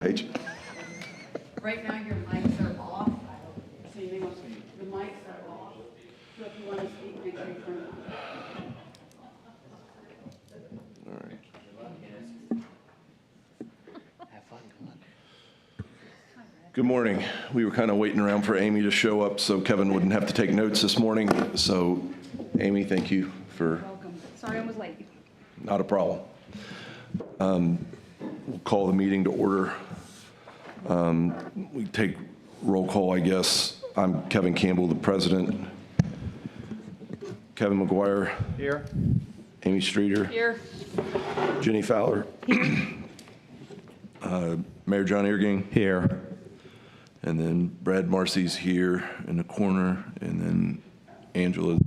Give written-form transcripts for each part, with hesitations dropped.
Page. Right now, your mics are off, so you may want to, the mics are off. So if you want to speak, make sure you turn it on. All right. Good morning. We were kind of waiting around for Amy to show up so Kevin wouldn't have to take notes this morning. So, Amy, thank you for. Welcome. Sorry I was late. Not a problem. We'll call the meeting to order. We take roll call, I guess. I'm Kevin Campbell, the president. Kevin McGuire. Here. Amy Streeter. Here. Jenny Fowler. Mayor John Eargang. Here. And then Brad Marcy's here in the corner. And then Angela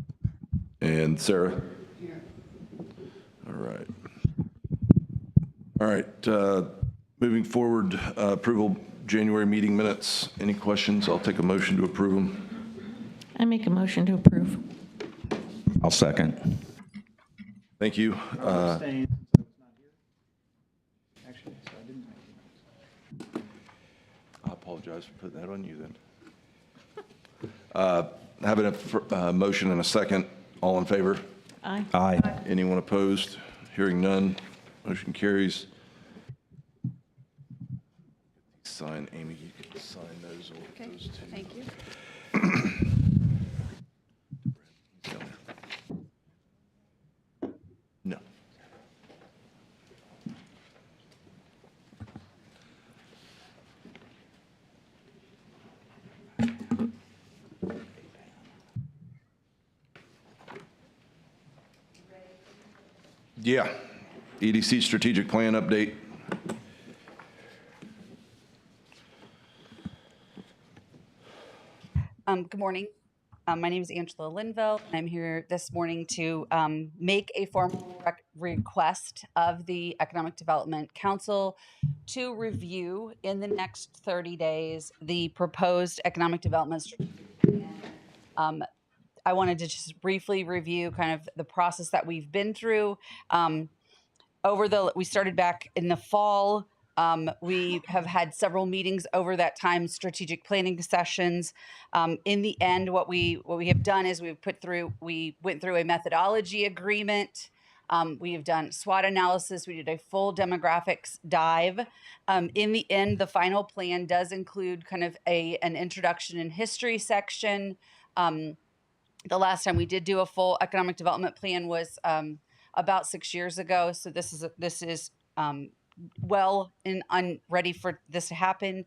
and Sarah. Here. All right. All right. Moving forward, approval January meeting minutes. Any questions? I'll take a motion to approve them. I make a motion to approve. I'll second. Thank you. Abstain, since I was not here. Actually, so I didn't make it. I apologize for putting that on you then. Having a motion and a second, all in favor? Aye. Aye. Anyone opposed? Hearing none, motion carries. Sign, Amy, you can sign those. Okay, Those two. thank you. No. Yeah. EDC strategic plan update. Good morning. My name is Angela Linville, and I'm here this morning to make a formal request of the Economic Development Council to review in the next 30 days the proposed economic development strategic plan. I wanted to just briefly review kind of the process that we've been through. We started back in the fall. We have had several meetings over that time, strategic planning sessions. In the end, what we have done is we went through a methodology agreement. We have done SWOT analysis. We did a full demographics dive. In the end, the final plan does include kind of an introduction and history section. The last time we did do a full economic development plan was about 6 years ago. So this is well and ready for this to happen.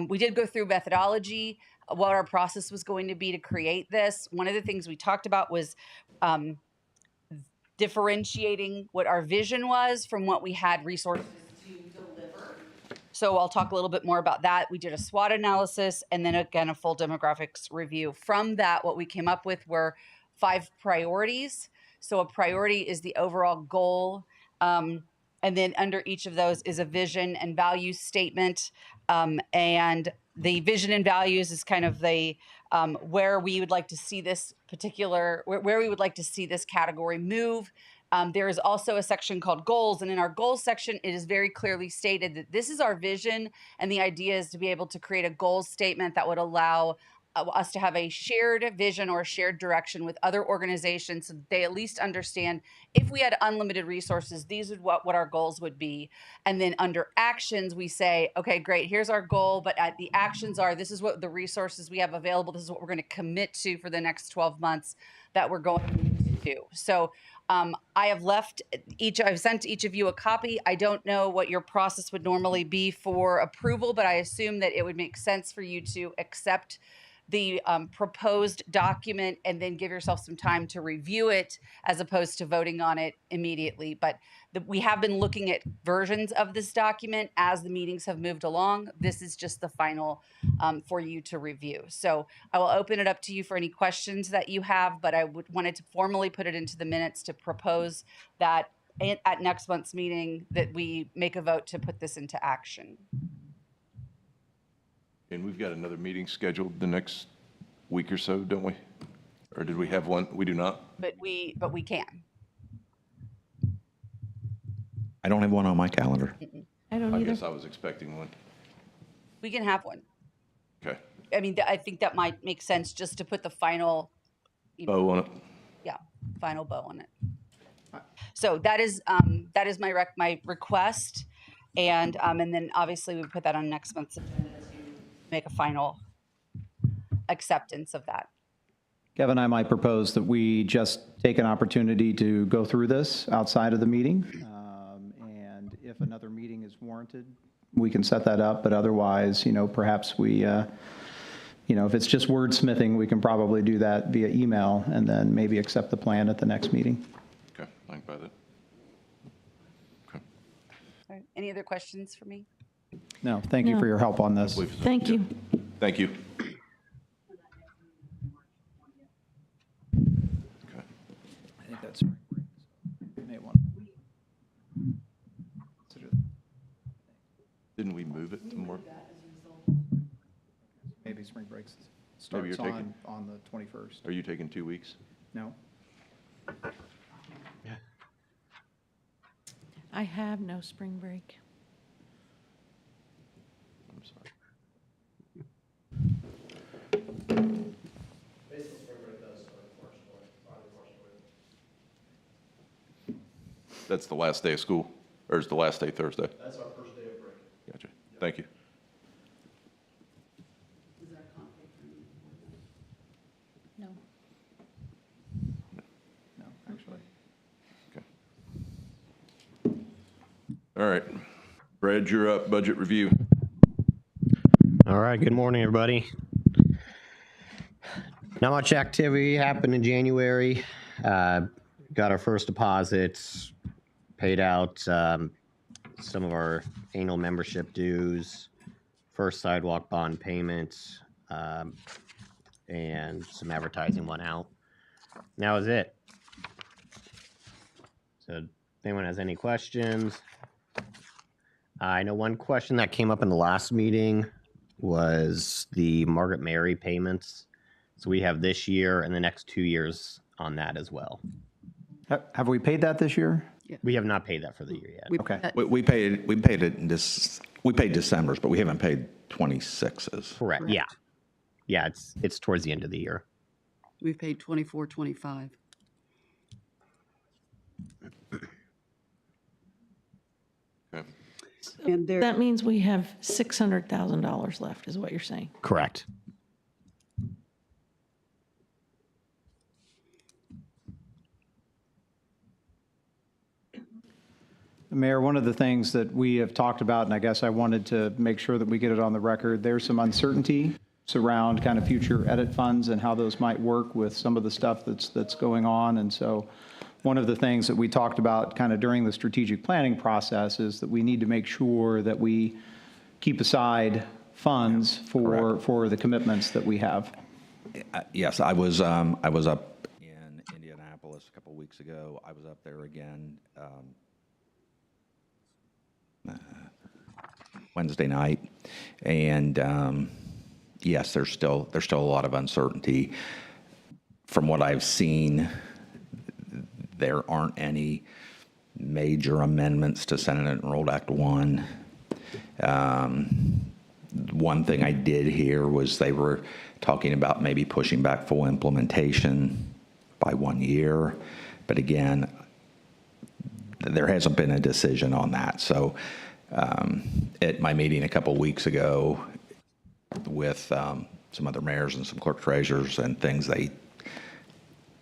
We did go through methodology, what our process was going to be to create this. One of the things we talked about was differentiating what our vision was from what we had resources to deliver. So I'll talk a little bit more about that. We did a SWOT analysis and then again, a full demographics review. From that, what we came up with were 5 priorities. So a priority is the overall goal. And then under each of those is a vision and value statement. And the vision and values is kind of the where we would like to see this where we would like to see this category move. There is also a section called goals. And in our goals section, it is very clearly stated that this is our vision. And the idea is to be able to create a goals statement that would allow us to have a shared vision or a shared direction with other organizations so they at least understand if we had unlimited resources, these would what our goals would be. And then under actions, we say, okay, great, here's our goal, but the actions are, this is what the resources we have available. This is what we're going to commit to for the next 12 months that we're going to do. So I've sent each of you a copy. I don't know what your process would normally be for approval, but I assume that it would make sense for you to accept the proposed document and then give yourself some time to review it as opposed to voting on it immediately. But we have been looking at versions of this document as the meetings have moved along. This is just the final for you to review. So I will open it up to you for any questions that you have, but I wanted to formally put it into the minutes to propose that at next month's meeting that we make a vote to put this into action. And we've got another meeting scheduled the next week or so, don't we? Or did we have one? We do not? But we can. I don't have one on my calendar. I don't I either. guess I was expecting one. We can have one. Okay. I mean, I think that might make sense just to put the final, Bow on it. final bow on it. So that is my my request, and then obviously we put that on next month's agenda to make a final acceptance of that. Kevin, I might propose that we just take an opportunity to go through this outside of the meeting. And if another meeting is warranted, we can set that up. But otherwise, perhaps we, if it's just wordsmithing, we can probably do that via email and then maybe accept the plan at the next meeting. Okay, I can buy that. Okay. All right. Any other questions for me? No, thank you for your help on this. Thank you. Thank you. Okay. I think that's May 1. Didn't we move it to more? Maybe spring breaks Maybe you're starts taking- on the 21st. Are you taking 2 weeks? No? I have no spring break. I'm sorry. That's the last day of school, or is the last day Thursday? That's our first day of break. Gotcha. Thank you. No. No, actually. Okay. All right. Brad, you're up. Budget review. All right, good morning, everybody. Not much activity happened in January. Got our first deposits, paid out some of our annual membership dues, first sidewalk bond payments, and some advertising went out. And that was it. So if anyone has any questions? I know one question that came up in the last meeting was the Margaret Mary payments. So we have this year and the next 2 years on that as well. Have we paid that this year? We have not paid that for the year yet. Okay. We paid it in this, we paid December's, but we haven't paid 26's. Correct. Yeah. Yeah, it's towards the end of the year. We've paid 24, 25. Okay. And there, That means we have $600,000 left, is what you're saying. Correct. Mayor, one of the things that we have talked about, and I guess I wanted to make sure that we get it on the record, there's some uncertainty around kind of future edit funds and how those might work with some of the stuff that's going on. And so one of the things that we talked about kind of during the strategic planning process is that we need to make sure that we keep aside funds for the commitments that we have. Yes, I was up in Indianapolis a couple weeks ago. I was up there again Wednesday night, and yes, there's still a lot of uncertainty. From what I've seen, there aren't any major amendments to Senate Enrolled Act 1. One thing I did hear was they were talking about maybe pushing back full implementation by 1 year. But again, there hasn't been a decision on that. So at my meeting a couple weeks ago with some other mayors and some clerk treasurers and things, they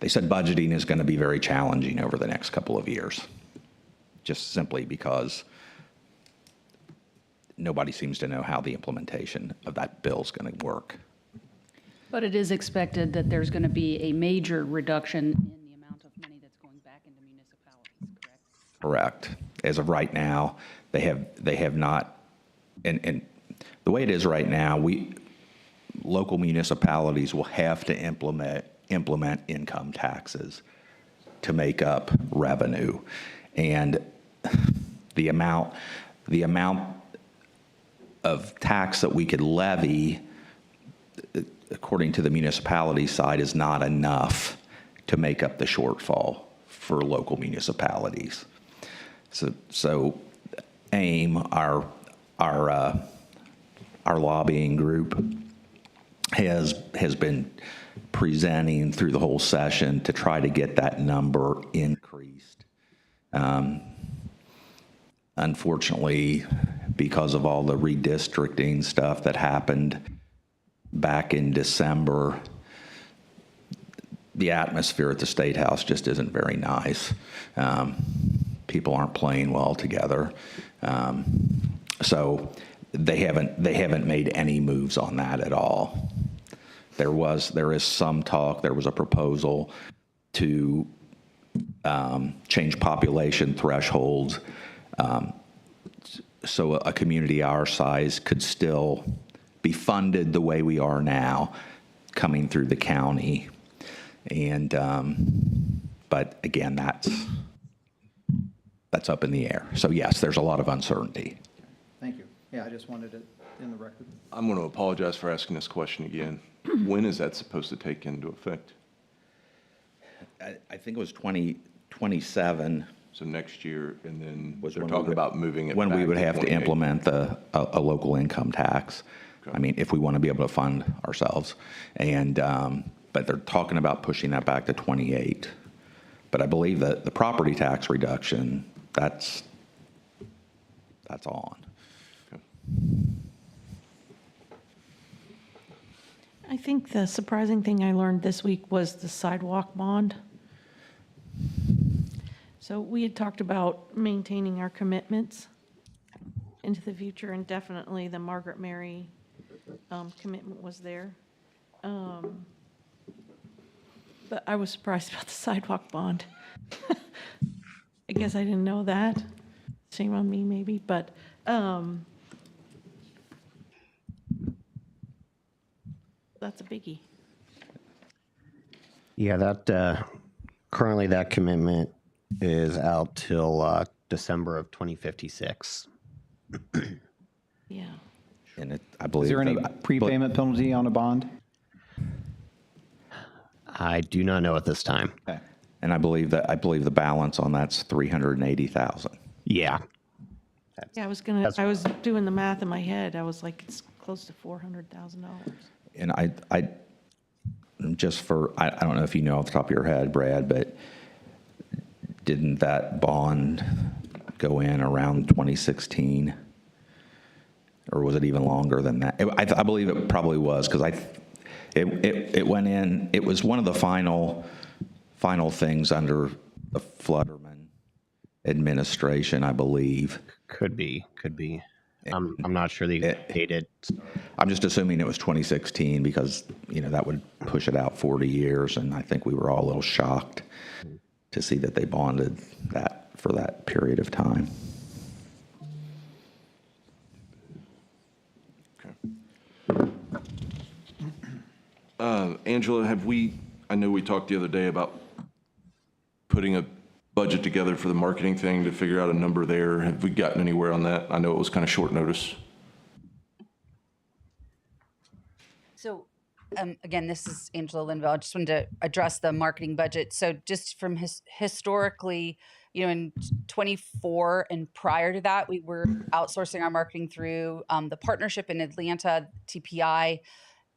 said budgeting is going to be very challenging over the next couple of years, just simply because nobody seems to know how the implementation of that bill is going to work. But it is expected that there's going to be a major reduction in the amount of money that's going back into municipalities, correct? Correct. As of right now, they have not, and the way it is right now, local municipalities will have to implement income taxes to make up revenue, and the amount of tax that we could levy, according to the municipality side, is not enough to make up the shortfall for local municipalities. So AIM, our our lobbying group has been presenting through the whole session to try to get that number increased. Unfortunately, because of all the redistricting stuff that happened back in December, the atmosphere at the State House just isn't very nice. People aren't playing well together. So they haven't made any moves on that at all. There is some talk, there was a proposal to change population thresholds so a community our size could still be funded the way we are now, coming through the county. And, but again, that's up in the air. So yes, there's a lot of uncertainty. Thank you. Yeah, I just wanted it in the record. I'm going to apologize for asking this question again. When is that supposed to take into effect? I think it was 2027. So next year, and then Was they're when we talking would- about moving it when we back would to have to 28. implement a local income tax. I mean, if we want to be able to fund ourselves. And, but they're talking about pushing that back to 28. But I believe that the property tax reduction, that's on. I think the surprising thing I learned this week was the sidewalk bond. So we had talked about maintaining our commitments into the future, and definitely the Margaret Mary commitment was there. But I was surprised about the sidewalk bond. I guess I didn't know that. Shame on me, maybe, but that's a biggie. Yeah, that currently that commitment is out till December of 2056. Yeah. And I believe. Is there any that- prepayment penalty on a bond? I do not know at this time. Okay. And I believe the balance on that's 380,000. Yeah. Yeah, I was doing the math in my head. I was like, it's close to $400,000. And I don't know if you know off the top of your head, Brad, but didn't that bond go in around 2016? Or was it even longer than that? I believe it probably was, because it went in, it was one of the final things under the Flutterman administration, I believe. Could be. I'm not sure the exact date it. I'm just assuming it was 2016 because, that would push it out 40 years, and I think we were all a little shocked to see that they bonded that for that period of time. Angela, I know we talked the other day about putting a budget together for the marketing thing to figure out a number there. Have we gotten anywhere on that? I know it was kind of short notice. So, again, this is Angela Linville. I just wanted to address the marketing budget. So just from historically, in 24 and prior to that, we were outsourcing our marketing through the partnership in Atlanta, TPI.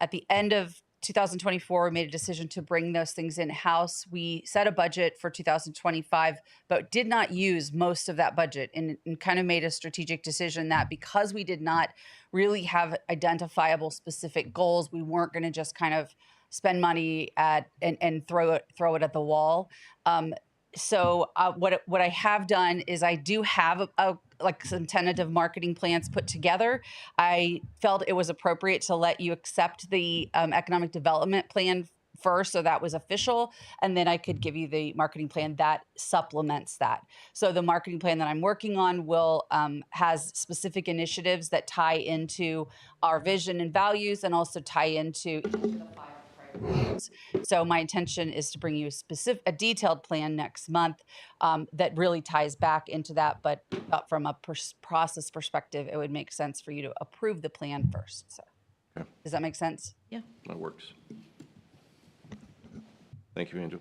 At the end of 2024, we made a decision to bring those things in-house. We set a budget for 2025, but did not use most of that budget and kind of made a strategic decision that because we did not really have identifiable specific goals, we weren't going to just kind of spend money at and throw it at the wall. So what I have done is I do have some tentative marketing plans put together. I felt it was appropriate to let you accept the economic development plan first, so that was official, and then I could give you the marketing plan that supplements that. So the marketing plan that I'm working on will has specific initiatives that tie into our vision and values, and also tie into the 5 priorities. So my intention is to bring you a detailed plan next month that really ties back into that. But from a process perspective, it would make sense for you to approve the plan first. So, Okay. Does that make sense? Yeah. That works. Thank you, Angela.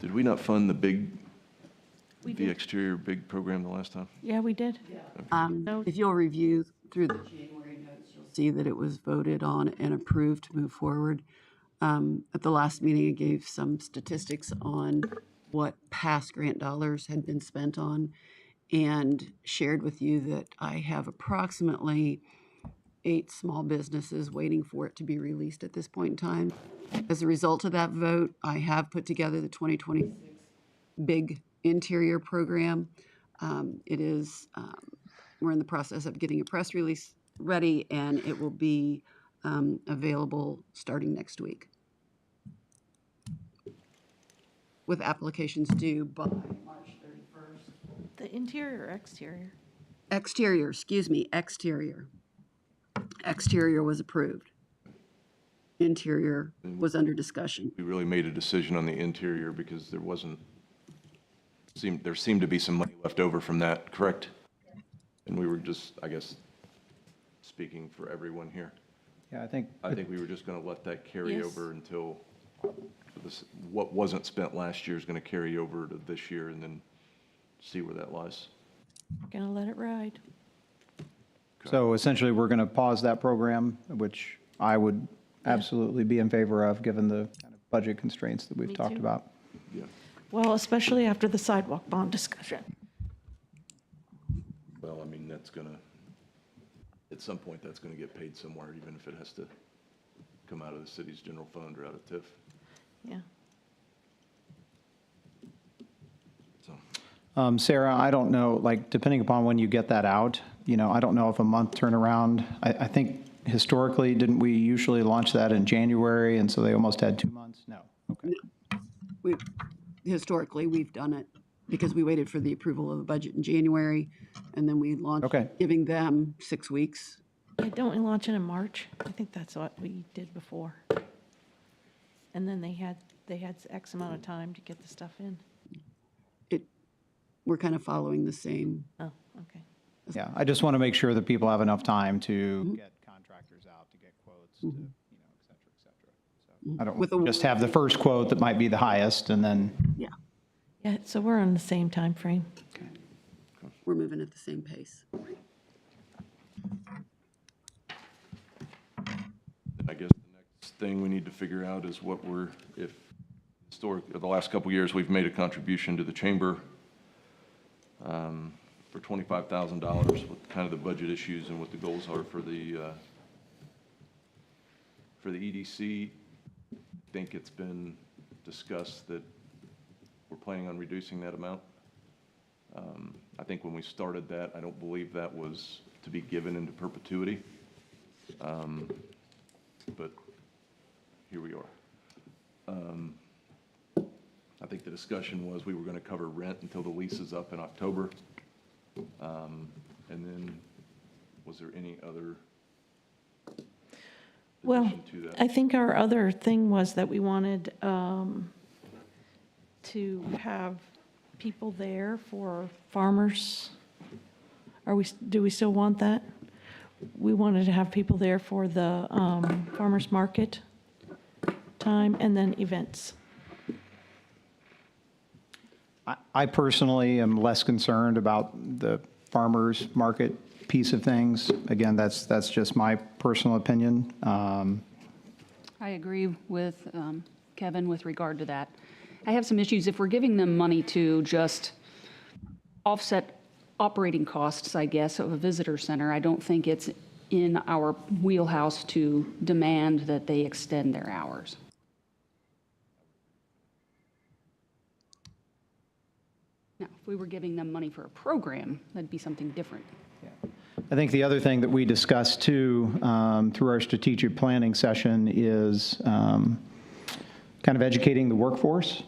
Did we not fund the We the did. exterior big program the last time? Yeah, we did. No. If you'll review through the January notes, you'll see that it was voted on and approved to move forward. At the last meeting, I gave some statistics on what past grant dollars had been spent on and shared with you that I have approximately 8 small businesses waiting for it to be released at this point in time. As a result of that vote, I have put together the 2026 big interior program. It is, we're in the process of getting a press release ready, and it will be available starting next week, with applications due by March 31st. The interior or exterior? Exterior, excuse me, exterior. Exterior was approved. Interior was under discussion. We really made a decision on the interior because there seemed to be some money left over from that, correct? And we were just, I guess, speaking for everyone here, Yeah, I think, I think we were just going to let that carry Yes. over until what wasn't spent last year is going to carry over to this year and then see where that lies. Gonna let it ride. so essentially, we're going to pause that program, which I would absolutely be in favor of, given the kind of budget constraints that we've Me talked too. about. Yeah. Well, especially after the sidewalk bond discussion. Well, I mean, that's going to, at some point, that's going to get paid somewhere, even if it has to come out of the city's general fund or out of TIF. Yeah. So, Sarah, I don't know, like, depending upon when you get that out, I don't know if a month turnaround, I think historically, didn't we usually launch that in January, and so they almost had 2 months? No, okay. Historically, we've done it because we waited for the approval of the budget in January, and then we launched, Okay. giving them 6 weeks. Yeah, don't we launch it in March? I think that's what we did before. And then they had X amount of time to get the stuff in. We're kind of following the same. Oh, okay. Yeah, I just want to make sure that people have enough time to get contractors out, to get quotes, to, et cetera, et cetera. So I don't With want a- to just have the first quote that might be the highest, and then, Yeah, Yeah, so we're on the same time frame. we're moving at the same pace. I guess the next thing we need to figure out is if the last couple of years, we've made a contribution to the chamber for $25,000, what kind of the budget issues and what the goals are for the EDC. I think it's been discussed that we're planning on reducing that amount. I think when we started that, I don't believe that was to be given into perpetuity. But here we are. I think the discussion was we were going to cover rent until the lease is up in October. And then, was there any other Well, addition to that? I think our other thing was that we wanted to have people there for farmers. Do we still want that? We wanted to have people there for the farmers market time and then events. I personally am less concerned about the farmer's market piece of things. Again, that's just my personal opinion. I agree with Kevin with regard to that. I have some issues. If we're giving them money to just offset operating costs, I guess, of a visitor center, I don't think it's in our wheelhouse to demand that they extend their hours. Now, if we were giving them money for a program, that'd be something different. I think the other thing that we discussed too, through our strategic planning session is kind of educating the workforce,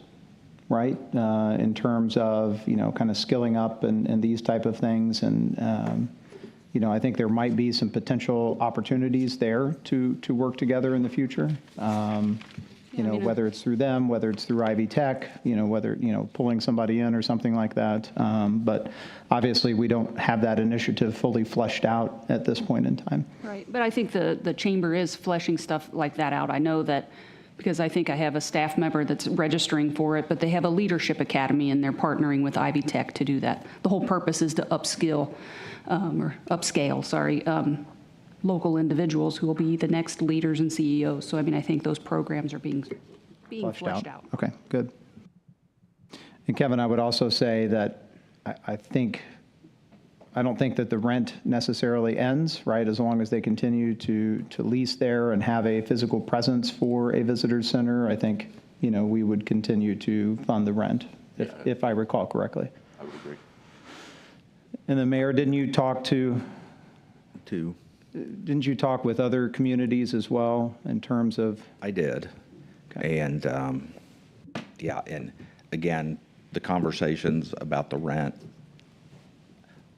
right? In terms of, kind of skilling up and these type of things. And, I think there might be some potential opportunities there to work together in the future. Whether it's through them, whether it's through Ivy Tech, whether, pulling somebody in or something like that. But obviously, we don't have that initiative fully fleshed out at this point in time. Right, but I think the chamber is fleshing stuff like that out. I know that because I think I have a staff member that's registering for it, but they have a leadership academy and they're partnering with Ivy Tech to do that. The whole purpose is to upscale, local individuals who will be the next leaders and CEOs. So I mean, I think those programs are being fleshed out. Okay, good. And Kevin, I would also say that I don't think that the rent necessarily ends, right? As long as they continue to lease there and have a physical presence for a visitor center, I think, we would continue to fund the rent, if I recall correctly. I would agree. And then Mayor, didn't you talk with other communities as well in terms of? I did. Okay. And, yeah, and again, the conversations about the rent,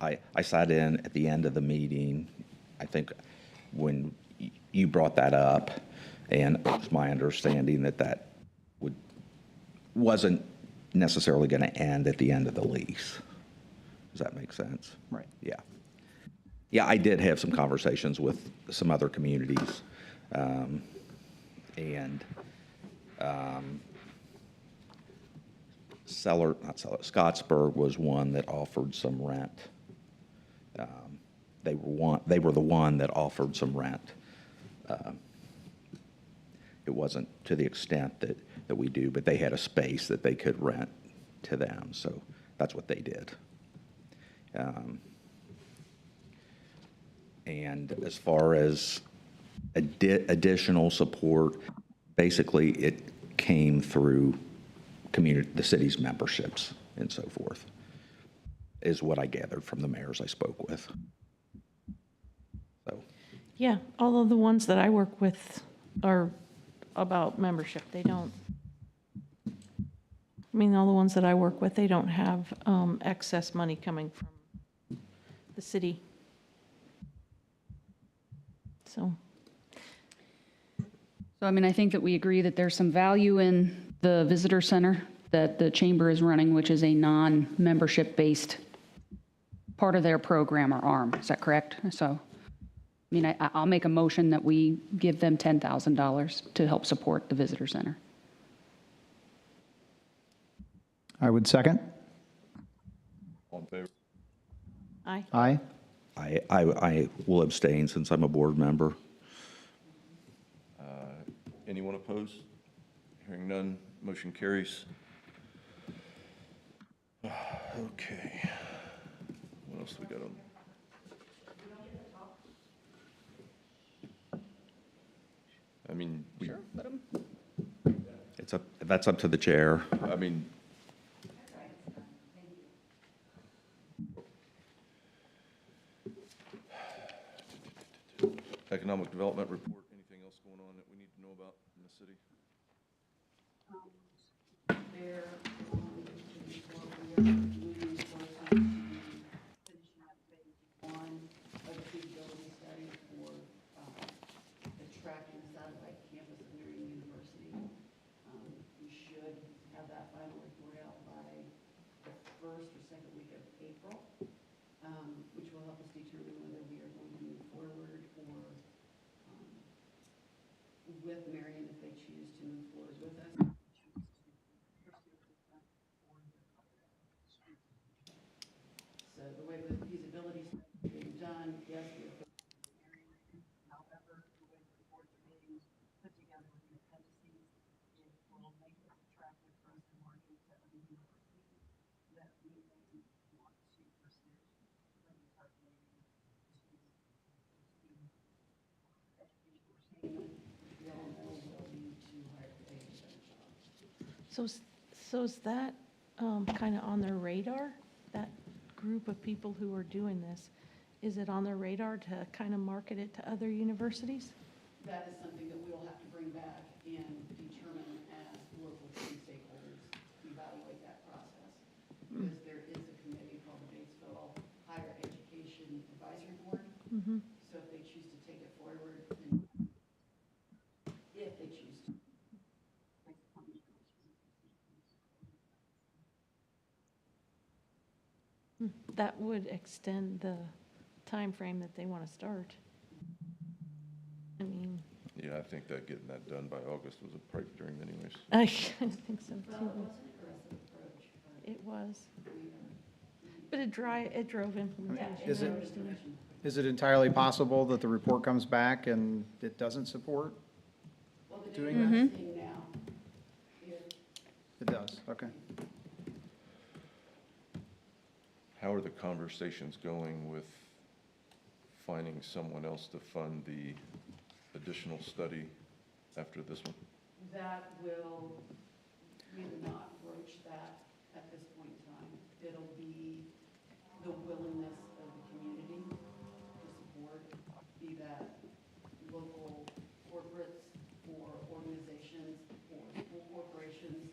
I sat in at the end of the meeting, I think, when you brought that up, and it was my understanding that wasn't necessarily going to end at the end of the lease. Does that make sense? Right. Yeah. Yeah, I did have some conversations with some other communities, Scottsburg was one that offered some rent. They were the one that offered some rent. It wasn't to the extent that we do, but they had a space that they could rent to them, so that's what they did. And as far as additional support, basically it came through the city's memberships and so forth, is what I gathered from the mayors I spoke with. So, Yeah, all of the ones that I work with are about membership. They don't, all the ones that I work with, they don't have excess money coming from the city. So. So, I mean, I think that we agree that there's some value in the visitor center that the chamber is running, which is a non-membership-based part of their program or arm. Is that correct? So, I mean, I'll make a motion that we give them $10,000 to help support the visitor center. I would second. All in favor? Aye. Aye. I will abstain since I'm a board member. Anyone opposed? Hearing none, motion carries. Okay. What else do we got on? I mean, That's up to the chair. I mean, economic development report, anything else going on that we need to know about in the city? Finishing up phase 1 of the feasibility study for the tracking satellite campus of Marian University. We should have that final report out by the first or second week of April, which will help us determine whether we are going to move forward or with Marian if they choose to move forward with us. So the way the feasibility study is being done, yes, we have. However, the way the reports are being put together with the appendices, it will make it attractive for us to market to other universities that we may want to pursue when we start relating to educational attainment, which we all know will lead to higher pay and better jobs. So is that kind of on their radar, that group of people who are doing this? Is it on their radar to kind of market it to other universities? That is something that we'll have to bring back and determine as local key stakeholders evaluate that process. Because there is a committee called the Batesville Higher Education Advisory Board. So if they choose to take it forward, then if they choose to. That would extend the time frame that they want to start. Yeah, I think that getting that done by August was a pipe dream anyways. I think so too. It was. But it drove implementation. Is I it- understand. Is it entirely possible that the report comes back and it doesn't support doing that? It does, okay. How are the conversations going with finding someone else to fund the additional study after this one? That will, we will not broach that at this point in time. It'll be the willingness of the community to support, be that local corporates or organizations or school corporations,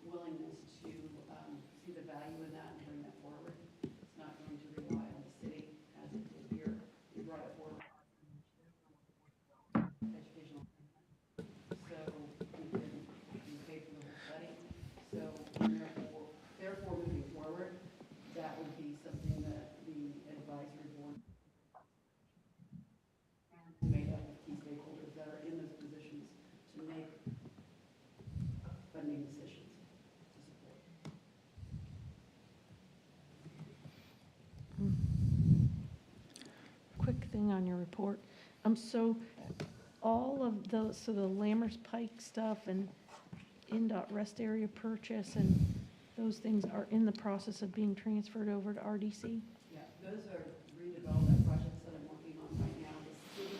willingness to see the value in that and bring that forward. It's not going to rely on the city as it did here. We brought it forward. Educational. So we paid for the whole study. So therefore moving forward, that would be something that the advisory board made up of key stakeholders that are in those positions to make funding decisions to support. Quick thing on your report. So all of those, so the Lammers Pike stuff and NDOT rest area purchase and those things are in the process of being transferred over to RDC? Yeah, those are redevelopment projects that I'm working on right now. The city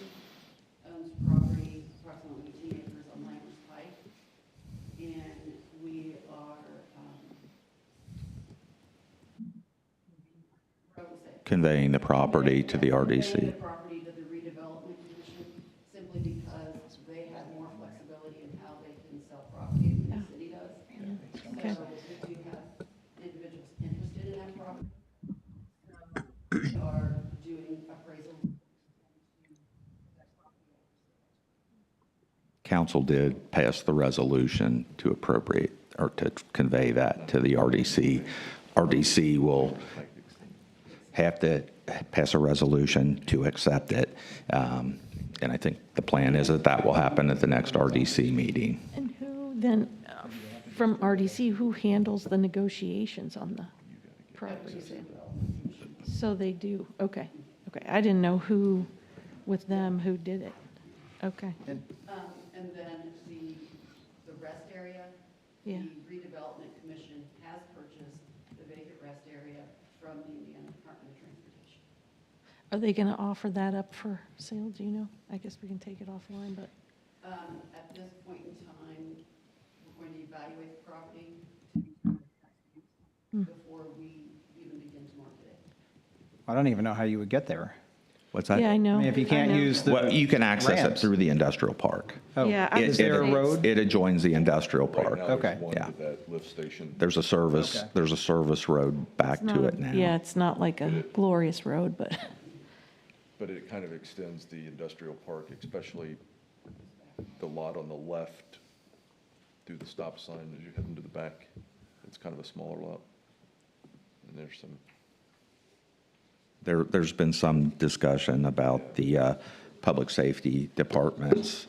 owns property, approximately 18 acres on Lammers Pike. And we are, what I would say, Conveying the property to the conveying RDC. the property to the redevelopment commission simply because they have more flexibility in how they can sell property than the city does. Okay. So if you have individuals interested in that property, we are doing appraisal. Council did pass the resolution to appropriate or to convey that to the RDC. RDC will have to pass a resolution to accept it. And I think the plan is that that will happen at the next RDC meeting. And who then, from RDC, who handles the negotiations on the property sale? So they do, okay, okay. I didn't know who, with them, who did it. Okay, And then the rest area, yeah. the redevelopment commission has purchased the vacant rest area from the Indiana Department of Transportation. Are they going to offer that up for sale, do you know? I guess we can take it offline, but, At this point in time, we're going to evaluate the property before we even begin to market it. I don't even know how you would get there. What's that? yeah, I know. I mean, if you I can't know. use the. Well, you can access it ramps. through the industrial park. Oh, Yeah, I- is there a It- road? It adjoins the industrial Right park. now, there's Okay. one Yeah. to that lift station. There's a service, Okay. there's a service road back It's to not- it now. Yeah, it's not like a glorious road, but, But it kind of extends the industrial park, especially the lot on the left through the stop sign as you head into the back. It's kind of a smaller lot. And there's some, There's been some discussion about the public safety departments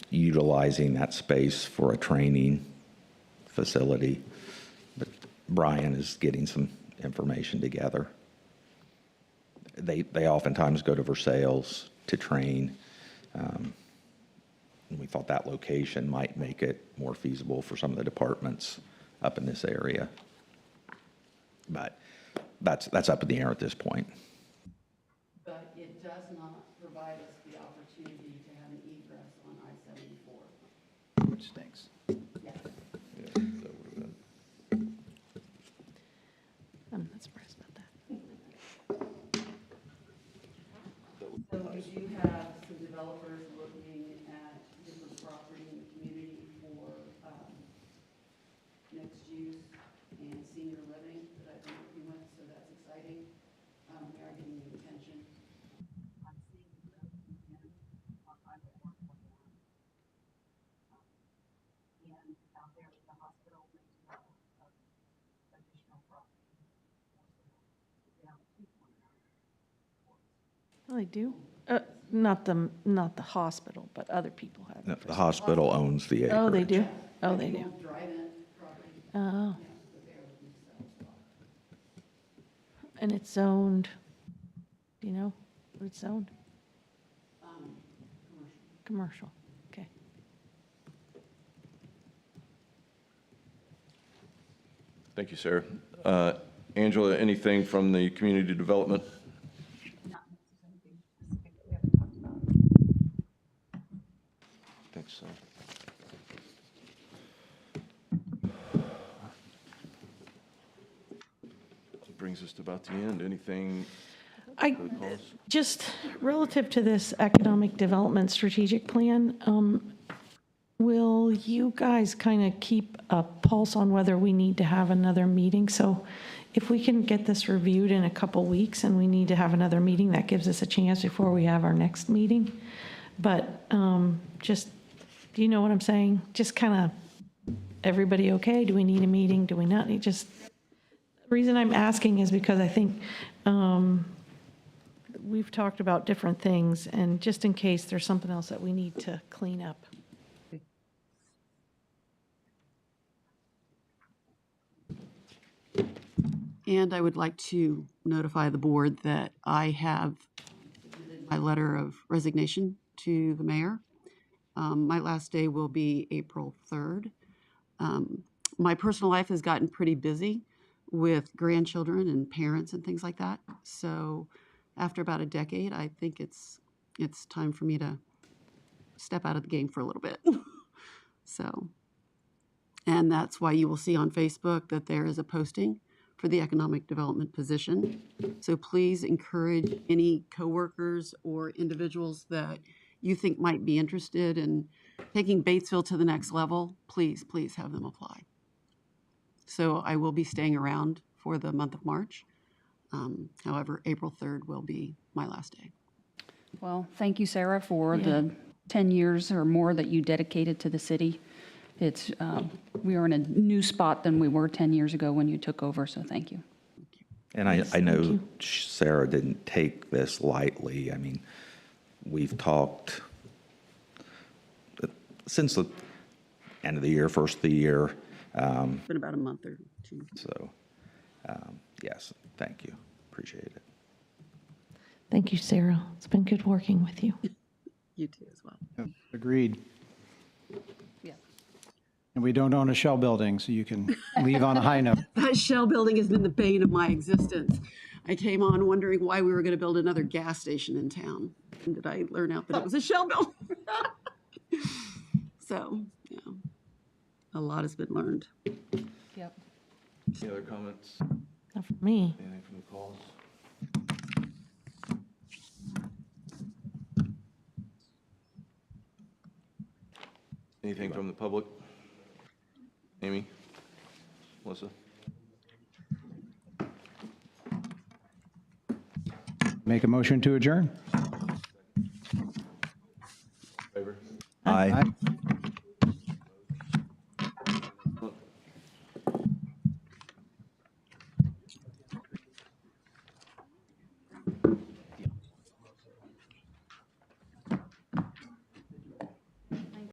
utilizing that space for a training facility. But Brian is getting some information together. They oftentimes go to Versailles to train. And we thought that location might make it more feasible for some of the departments up in this area. But that's up in the air at this point. But it does not provide us the opportunity to have an egress on I-74. Which stinks. Yes. yeah, that would have been. I'm not surprised about that. So we do have some developers looking at different property in the community for mixed use and senior living that I've been working with, so that's exciting. We are getting the attention. Oh, they do? not the hospital, but other people have No, it. the hospital owns the Oh, they acreage. do? Oh, they do. Oh. And it's zoned, do you know what it's zoned? Commercial, okay. Thank you, Sarah. Angela, anything from the community development? I think so. Brings us to about the end. Anything I, for the cause? just relative to this economic development strategic plan, will you guys kind of keep a pulse on whether we need to have another meeting? So if we can get this reviewed in a couple weeks and we need to have another meeting, that gives us a chance before we have our next meeting. But just, do you know what I'm saying? Just kind of, everybody okay? Do we need a meeting? Do we not need, just, the reason I'm asking is because I think we've talked about different things, and just in case there's something else that we need to clean up. And I would like to notify the board that I have submitted my letter of resignation to the mayor. My last day will be April 3rd. My personal life has gotten pretty busy with grandchildren and parents and things like that. So after about a decade, I think it's time for me to step out of the game for a little bit. So, and that's why you will see on Facebook that there is a posting for the economic development position. So please encourage any coworkers or individuals that you think might be interested in taking Batesville to the next level. Please, please have them apply. So I will be staying around for the month of March. However, April 3rd will be my last day. Well, thank you, Sarah, for the 10 years or more that you dedicated to the city. It's, we are in a new spot than we were 10 years ago when you took over, so thank you. And I know Sarah didn't take this lightly. I mean, we've talked since the end of the year, first of the year. It's been about a month or two. So, yes, thank you. Appreciate it. Thank you, Sarah. It's been good working with you. You too as well. Agreed. Yeah. And we don't own a shell building, so you can leave on a high note. That shell building has been the bane of my existence. I came on wondering why we were going to build another gas station in town. And did I learn out that it was a shell building? So, yeah, a lot has been learned. Yep. Any other comments? Not for me. Anything from the calls? Anything from the public? Amy? Melissa? Make a motion to adjourn. Favor? Aye. Aye.